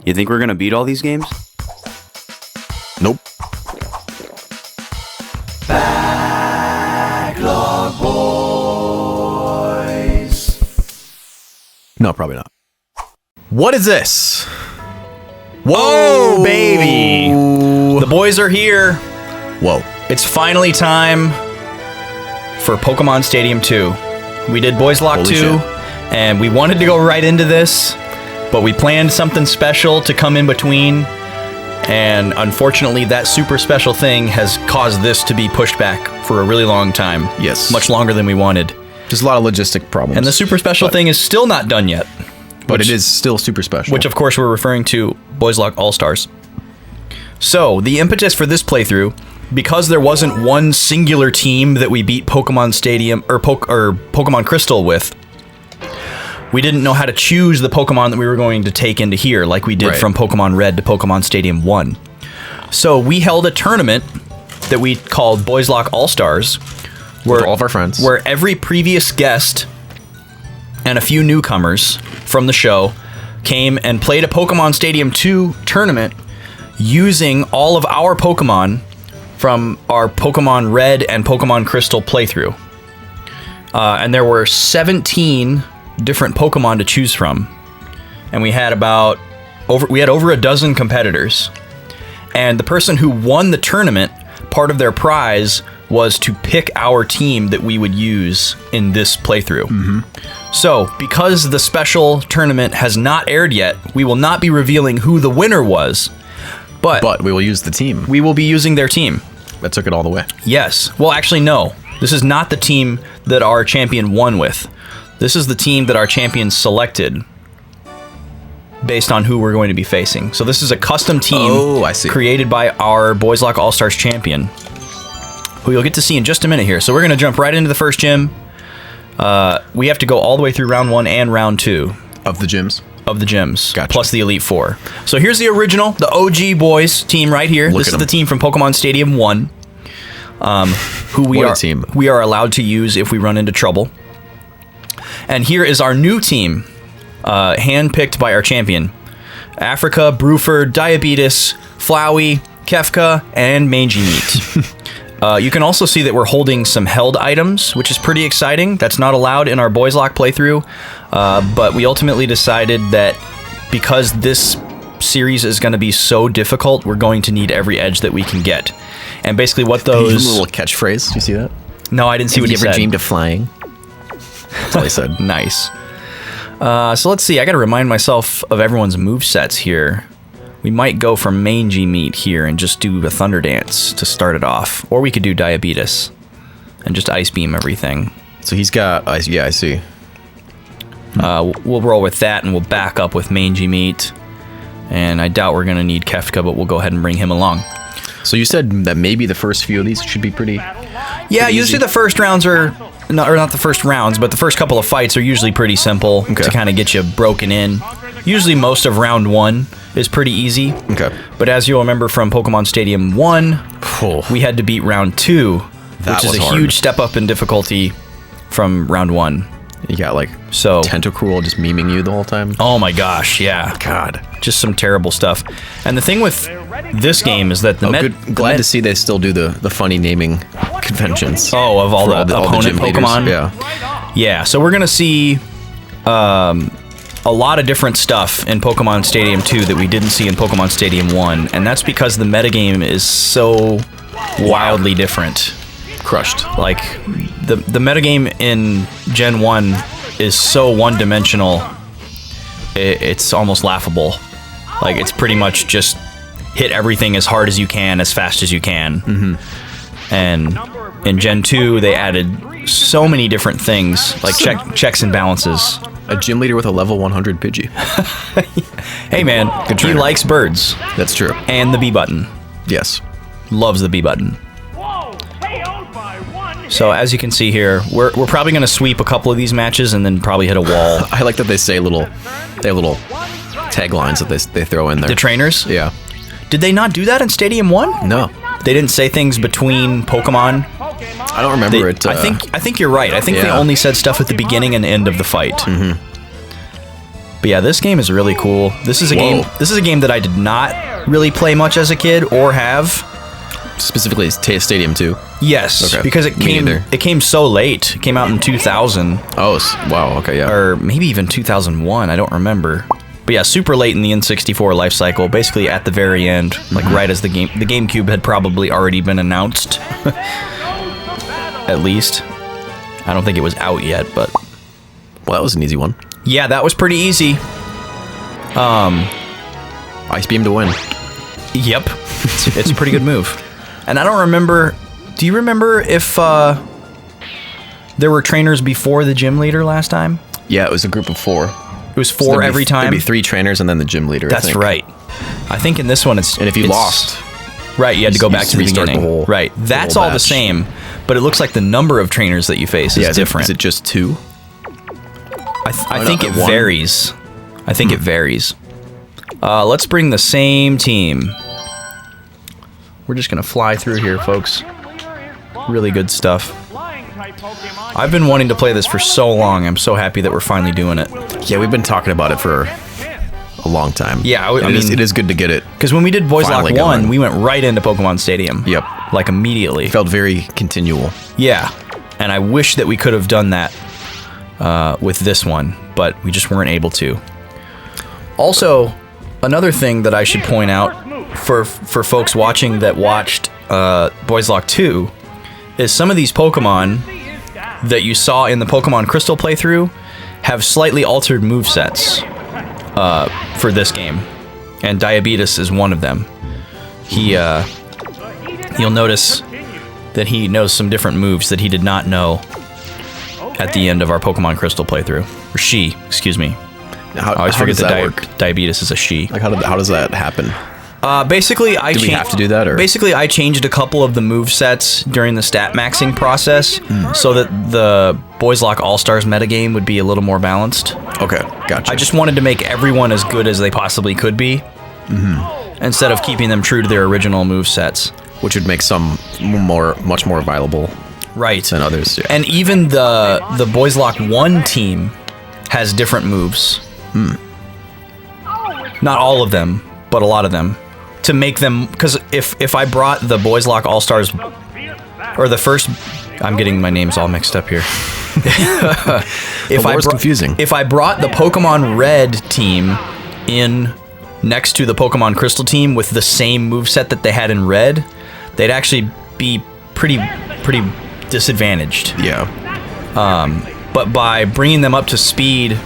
You think we're gonna beat all these games? Nope. Backlog boys. No, probably not. What is this? Whoa, baby. The boys are here. Whoa. It's finally time for Pokemon Stadium 2. We did Boyslocke 2, shit. and we wanted to go right into this, but we planned something special to come in between, and unfortunately that super special thing has caused this to be pushed back for a really long time. Yes. Much longer than we wanted. Just a lot of logistic problems. And the super special thing is still not done yet. But it is still super special. Which, of course, we're referring to Boyslocke All-Stars. So, the impetus for this playthrough, because there wasn't one singular team that we beat Pokemon Stadium or Pokemon Crystal with, we didn't know how to choose the Pokemon that we were going to take into here, like we did from Pokemon Red to Pokemon Stadium 1. So, we held a tournament that we called Boyslocke All-Stars, with all of our friends. Where every previous guest and a few newcomers from the show came and played a Pokemon Stadium 2 tournament using all of our Pokemon from our Pokemon Red and Pokemon Crystal playthrough. And there were 17 different Pokemon to choose from. And we had over a dozen competitors. And the person who won the tournament, part of their prize was to pick our team that we would use in this playthrough. Mm-hmm. So, because the special tournament has not aired yet, we will not be revealing who the winner was, but we will use the team. We will be using their team. That took it all the way. Yes. Well, actually, no. This is not the team that our champion won with. This is the team that our champion selected based on who we're going to be facing. So this is a custom team created by our Boyslocke All-Stars champion, who you'll get to see in just a minute here. So we're going to jump right into the first gym. We have to go all the way through round 1 and round 2. Of the gyms? Of the gyms. Gotcha. Plus the Elite Four. So here's the original, the OG boys team right here. This is the team from Pokemon Stadium 1. Who we are allowed to use if we run into trouble. And here is our new team, handpicked by our champion. Africa, Bruford, Diabetes, Flowey, Kefka, and Mangy Meat. You can also see that we're holding some held items, which is pretty exciting. That's not allowed in our Boyslocke playthrough, but we ultimately decided that because this series is going to be so difficult, we're going to need every edge that we can get. And basically what those... A little catchphrase, do you see that? No, I didn't see what he said. Have you ever dreamed of flying? That's all he said. Nice. So let's see, I got to remind myself of everyone's movesets here. We might go for Mangy Meat here and just do a Thunder Dance to start it off. Or we could do Diabetes and just Ice Beam everything. So he's got Ice, yeah, I see. We'll roll with that and we'll back up with Mangy Meat. And I doubt we're going to need Kefka, but we'll go ahead and bring him along. So you said that maybe the first few of these should be pretty usually the first rounds are... not the first rounds, but the first couple of fights are usually pretty simple to kind of get you broken in. Usually most of round 1 is pretty easy. Okay. But as you'll remember from Pokemon Stadium 1, we had to beat round 2, which is a huge step up in difficulty from round 1. You got like Tentacruel just memeing you the whole time. Oh my gosh, yeah. God. Just some terrible stuff. And the thing with this game is that glad to see they still do the funny naming conventions. Oh, of all the opponent Pokemon? Yeah. Yeah, so we're going to see a lot of different stuff in Pokemon Stadium 2 that we didn't see in Pokemon Stadium 1, and that's because the metagame is so wildly different. Crushed. Like, the metagame in Gen 1 is so one-dimensional, it's almost laughable. Like, it's pretty much just hit everything as hard as you can, as fast as you can. Mm-hmm. And in Gen 2, they added so many different things, like checks and balances. A gym leader with a level 100 Pidgey. Hey man, he likes birds. That's true. And the B button. Yes. Loves the B button. So as you can see here, we're probably going to sweep a couple of these matches and then probably hit a wall. I like that they have little taglines that they throw in there. The trainers? Yeah. Did they not do that in Stadium 1? No. They didn't say things between Pokemon? I don't remember it. I think you're right. I think they only said stuff at the beginning and end of the fight. Mm-hmm. But yeah, this game is really cool. This is a game. This is a game that I did not really play much as a kid or have. Specifically, Stadium 2. Yes, Okay. because it came so late. It came out in 2000. Oh, wow. Okay, yeah. Or maybe even 2001. I don't remember. But yeah, super late in the N64 life cycle. Basically at the very end, like right as the GameCube had probably already been announced. At least. I don't think it was out yet, but Well, that was an easy one. yeah, that was pretty easy. Ice Beam to win. Yep. It's a pretty good move. And I don't remember... Do you remember if there were trainers before the gym leader last time? Yeah, it was a group of 4. It was 4 every time? There'd be 3 trainers and then the gym leader, I That's think. right. I think in this one it's... And if you it's- lost... Right, you had to go back to the restart beginning. the whole- right. That's whole all the batch. same, but it looks like the number of trainers that you face is different. Is it just 2? I think it one. varies. I think it varies. Let's bring the same team. We're just going to fly through here, folks. Really good stuff. I've been wanting to play this for so long. I'm so happy that we're finally doing it. Yeah, we've been talking about it for a long time. Yeah, I mean, it is good to get it. Because when we did Finally Boyslocke 1, going. we went right into Pokemon Stadium. Yep. Like immediately. It felt very continual. Yeah, and I wish that we could have done that with this one, but we just weren't able to. Also, another thing that I should point out for folks watching that watched Boyslocke 2 is some of these Pokemon that you saw in the Pokemon Crystal playthrough have slightly altered movesets for this game, and Diabetes is one of them. You'll notice that he knows some different moves that he did not know at the end of our Pokemon Crystal playthrough. Or she, excuse me. How, I always how forget does that that work? Diabetes is a she. Like, how does that happen? Basically, I Do we have to do that, or? Basically, I changed a couple of the movesets during the stat maxing process so that the Boyslocke All-Stars metagame would be a little more balanced. Okay, gotcha. I just wanted to make everyone as good as they possibly could be, instead of keeping them true to their original movesets. Which would make some much more viable Right. than others. Yeah. And even the Boyslocke 1 team has different moves. Not all of them, but a lot of them. To make them... Because if I brought the Boyslocke All-Stars... Or the first... I'm getting my names all mixed up here. Confusing. If I brought the Pokemon Red team in next to the Pokemon Crystal team with the same moveset that they had in Red, they'd actually be pretty disadvantaged. Yeah. But by bringing them up to speed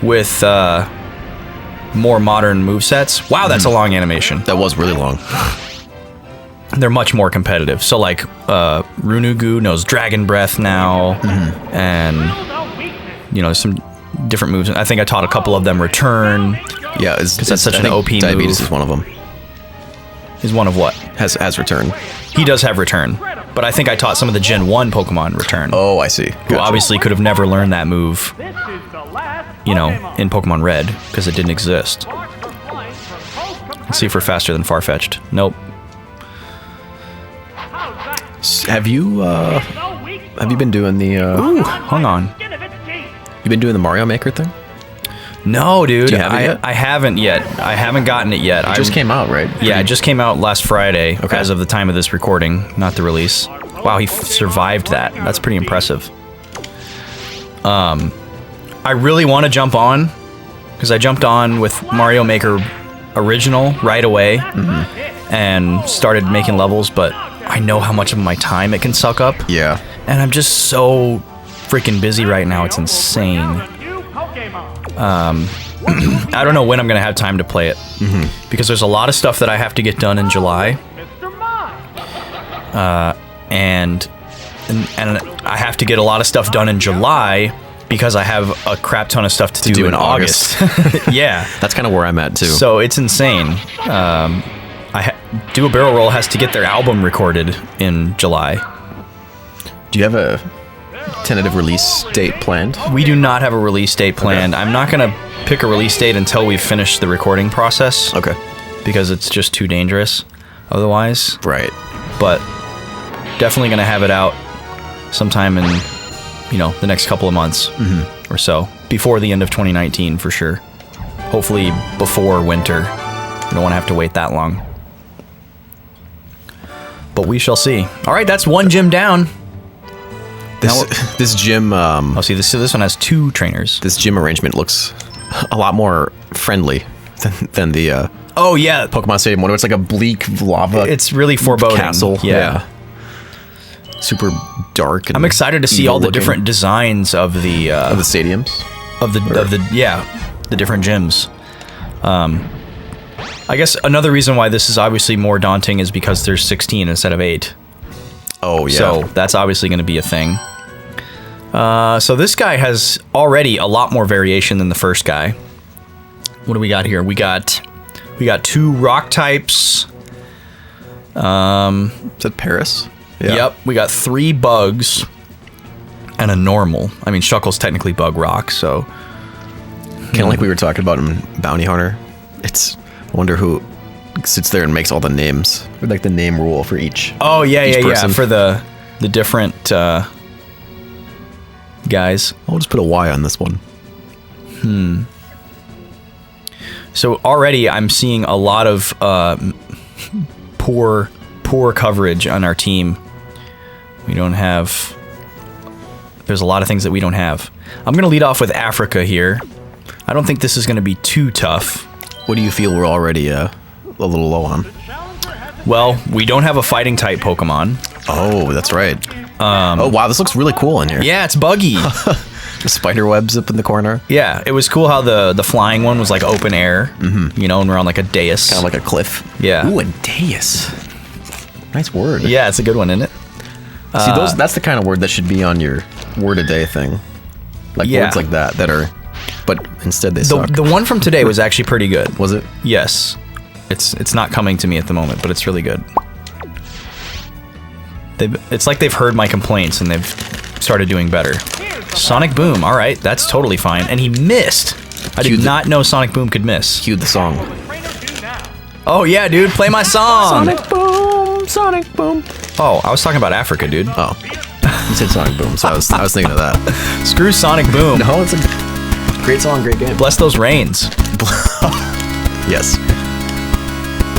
with more modern movesets, wow, that's a long animation. That was really long. They're much more competitive. So like Runugu knows Dragon Breath now, and you know, there's some different moves. I think I taught a couple of them Return. Yeah, because that's such an OP move. Diabetes is one of them. Is one of what? Has Return. He does have Return, but I think I taught some of the Gen 1 Pokemon Return. Oh, I see. Who obviously could have never learned that move, you know, in Pokemon Red, because it didn't exist. Let's see if we're faster than Farfetch'd. Nope. Have you been doing the Ooh, hang on. you been doing the Mario Maker thing? No, dude. Do you have it yet? I haven't yet. I haven't gotten it yet. It just came out, right? Yeah, it just came out last Friday, Okay. as of the time of this recording, not the release. Wow, he survived that. That's pretty impressive. I really want to jump on, because I jumped on with Mario Maker Original right away, and started making levels, but I know how much of my time it can suck up. Yeah. And I'm just so freaking busy right now. It's insane. I don't know when I'm going to have time to play it. Because there's a lot of stuff that I have to get done in July. And I have to get a lot of stuff done in July because I have a crap ton of stuff to do in August. Yeah. That's kind of where I'm at too. So it's insane. Do a Barrel Roll has to get their album recorded in July. Do you have a tentative release date planned? We do not have a release date planned. I'm not going to pick a release date until we've finished the recording process. Okay. Because it's just too dangerous otherwise. Right. But definitely going to have it out sometime in, you know, the next couple of months or so. Before the end of 2019 for sure. Hopefully before winter. We don't want to have to wait that long. But we shall see. All right, that's one gym down. This gym. Oh, see, this one has 2 trainers. This gym arrangement looks a lot more friendly than the Oh yeah, Pokemon Stadium one. It's like a bleak lava. It's really foreboding. Castle. Yeah. Super dark. And I'm excited to see all the different designs of the stadiums. The different gyms. I guess another reason why this is obviously more daunting is because there's 16 instead of 8. Oh yeah. So that's obviously going to be a thing. So this guy has already a lot more variation than the first guy. What do we got here? We got 2 rock types. Is that Paris? Yeah. Yep. We got 3 bugs and a normal. I mean, Shuckle's technically bug rock, so Kind of like we were talking about in Bounty Hunter. I wonder who sits there and makes all the names. Or like the name rule for each. Oh yeah, each person. for the different guys. I'll just put a Y on this one. So already I'm seeing a lot of poor coverage on our team. We don't have. There's a lot of things that we don't have. I'm gonna lead off with Africa here. I don't think this is gonna be too tough. What do you feel we're already a little low on? Well, we don't have a fighting type Pokemon. Oh, that's right. Oh wow, this looks really cool in here. Yeah, it's buggy. The spider webs up in the corner. Yeah, it was cool how the flying one was like open air. You know, and we're on like a dais. Kind of like a cliff. Yeah. Ooh, a dais. Nice word. Yeah, it's a good one, isn't it? See, that's the kind of word that should be on your word a day thing. Like words like that are, but instead they suck. The one from today was actually pretty good. Was it? Yes. It's not coming to me at the moment, but it's really good. It's like they've heard my complaints and they've started doing better. Sonic Boom, all right, that's totally fine. And he missed. I did not know Sonic Boom could miss. Cue the song. Oh yeah, dude, play my song. Sonic Boom, Sonic Boom. Oh, I was talking about Africa, dude. Oh, you said Sonic Boom, so I was thinking of that. Screw Sonic Boom. No, it's a great song, great game. Bless those rains. Yes.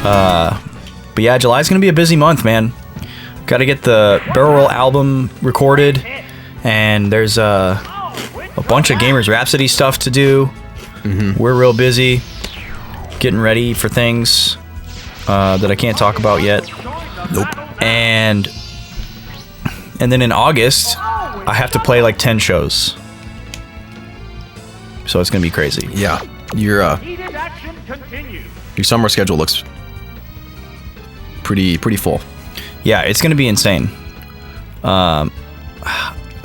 But yeah, July's gonna be a busy month, man. Got to get the Barrel Roll album recorded, and there's a bunch of Gamers Rhapsody stuff to do. We're real busy getting ready for things that I can't talk about yet. Nope. And then in August, I have to play like 10 shows. So it's gonna be crazy. Yeah, your summer schedule looks pretty full. Yeah, it's gonna be insane.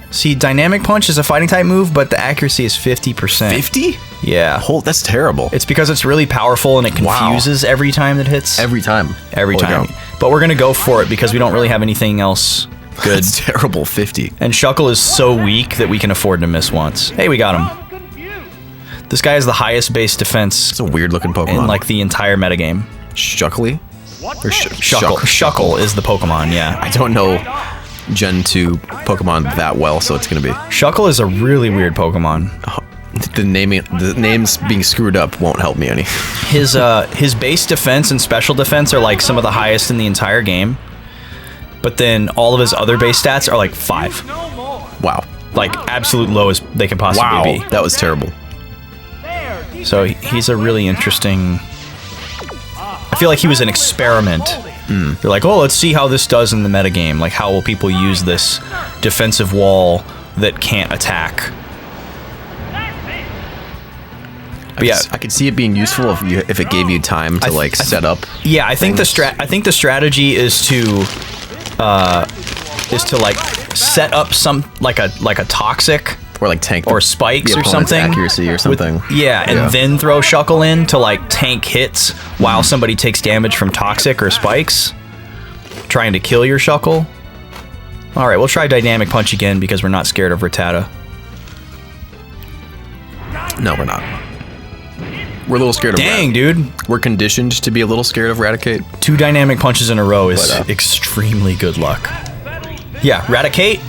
See, Dynamic Punch is a fighting type move, but the accuracy is 50%. 50? Yeah. That's terrible. It's because it's really powerful and it confuses every time it hits. Every time. Every Holy time. cow. But we're gonna go for it because we don't really have anything else good. That's terrible. 50. And Shuckle is so weak that we can afford to miss once. Hey, we got him. This guy has the highest base defense It's a weird looking Pokemon. in like the entire metagame. Shuckly? Or Shuckle is the Pokemon, yeah. I don't know Gen 2 Pokemon that well, so it's gonna be. Shuckle is a really weird Pokemon. The names being screwed up won't help me any. His base defense and special defense are like some of the highest in the entire game. But then all of his other base stats are like 5. Wow. Like absolute lowest they can possibly be. That was terrible. So he's a really interesting. I feel like he was an experiment. They're like, oh, let's see how this does in the metagame. Like, how will people use this defensive wall that can't attack? But yeah, I could see it being useful if it gave you time to set up. Yeah, I think the strategy is to like set up some like a toxic or like tank or spikes or something, accuracy or something. And then throw Shuckle in to like tank hits while somebody takes damage from toxic or spikes, trying to kill your Shuckle. All right, we'll try Dynamic Punch again because we're not scared of Rattata. No, we're not. We're a little scared of Dang, dude. We're conditioned to be a little scared of Raticate. 2 Dynamic Punches in a row is extremely good luck. Yeah, Raticate.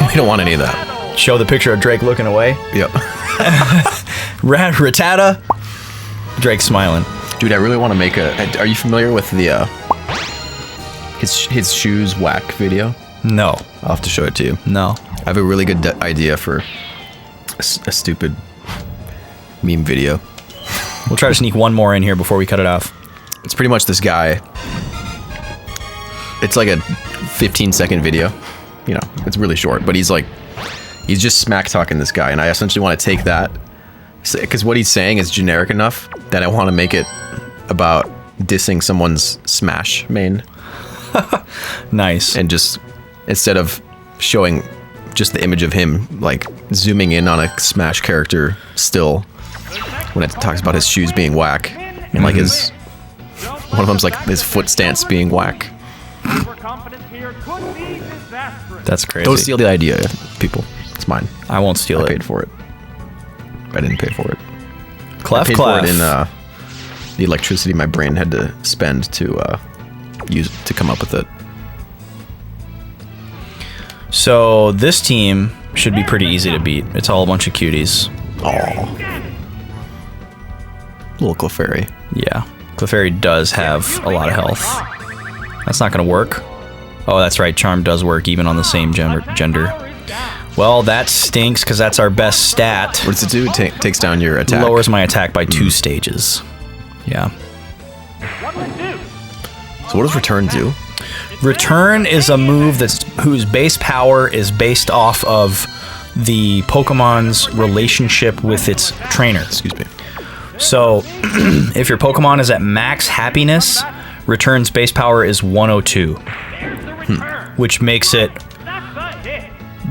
We don't want any of that. show the picture of Drake looking away. Yep. Rattata. Drake smiling. Dude, I really want to make a. Are you familiar with the his shoes whack video? No. I'll have to show it to you. No. I have a really good idea for a stupid meme video. We'll try to sneak one more in here before we cut it off. It's pretty much this guy. It's like a 15-second video. You know, it's really short, but he's just smack talking this guy, and I essentially want to take that because what he's saying is generic enough that I want to make it about dissing someone's Smash main. Nice. And just instead of showing just the image of him, like zooming in on a Smash character still when it talks about his shoes being whack and like his one of them's like his foot stance being whack. That's crazy. Don't steal the idea, people. It's mine. I won't steal I it. paid for it. I didn't pay for it. Clef, I paid clef. for it in the electricity my brain had to spend to use to come up with it. So this team should be pretty easy to beat. It's all a bunch of cuties. Oh, little Clefairy. Yeah. Clefairy does have a lot of health. That's not going to work. Oh, that's right. Charm does work even on the same gender. Well, that stinks because that's our best stat. What does it do? It takes down your attack. Lowers my attack by 2 stages. Yeah. So what does Return do? Return is a move whose base power is based off of the Pokemon's relationship with its trainer. Excuse me. So, if your Pokemon is at max happiness, Return's base power is 102, which makes it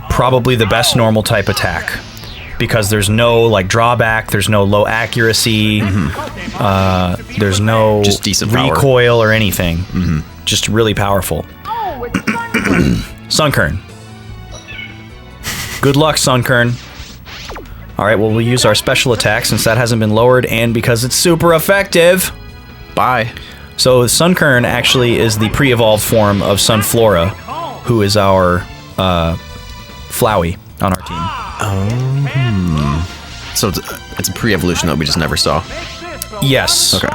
probably the best normal type attack because there's no like drawback, there's no low accuracy, there's no just decent power. recoil or anything. Just really powerful. Sunkern. Good luck, Sunkern. Alright, well, we'll use our special attack since that hasn't been lowered and because it's super effective. Bye. So Sunkern actually is the pre-evolved form of Sunflora, who is our Flowey on our team. So it's a pre-evolution that we just never saw. Yes. Okay.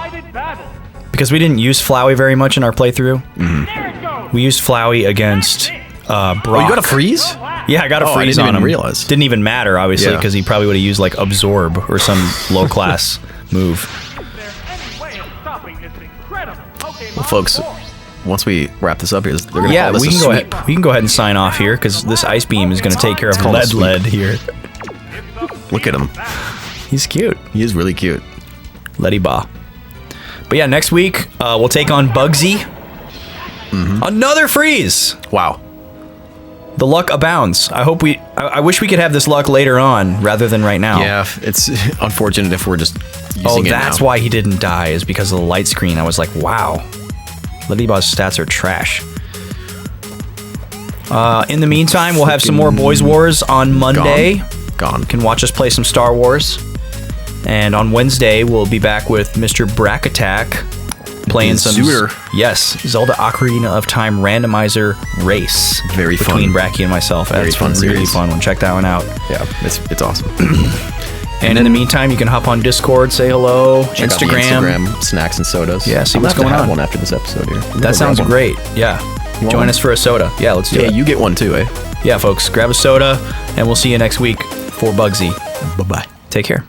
Because we didn't use Flowey very much in our playthrough. We used Flowey against Brock. Oh, you got a freeze? Yeah, I got a freeze I didn't on him. even realize. Didn't even matter, obviously, Yeah. because he probably would have used like Absorb or some low-class move. Well, folks, once we wrap this up here, they're gonna Yeah, call this we a can go sweep. ahead. We can go ahead and sign off here because this Ice Beam is going to take care of called a Lead here. Look at him. He's cute. He is really cute. Letty Ba. But yeah, next week we'll take on Bugsy. Another freeze. Wow. The luck abounds. I wish we could have this luck later on rather than right now. Yeah, it's unfortunate if we're just using Oh, it that's now. why he didn't die, is because of the light screen. I was like, wow. Letty Ba's stats are trash. In the meantime, we'll have some more Boys Wars on Monday. Gone. You can watch us play some Star Wars. And on Wednesday, we'll be back with Mr. Brack Attack playing some Zooter. Yes, Zelda Ocarina of Time randomizer race. Very fun. Between Bracky and myself. Very It's fun a really series. fun one. Check that one out. Yeah, it's awesome. And in the meantime, you can hop on Discord, say hello, Check out the Instagram, snacks and sodas. Yeah, see I'm what's gonna going have on. one after this episode here. That sounds great. Yeah. want Join one? us for a soda. Yeah, let's do Yeah, it. you get one too, eh? Yeah, folks, grab a soda, and we'll see you next week for Bugsy. Bye-bye. Take care.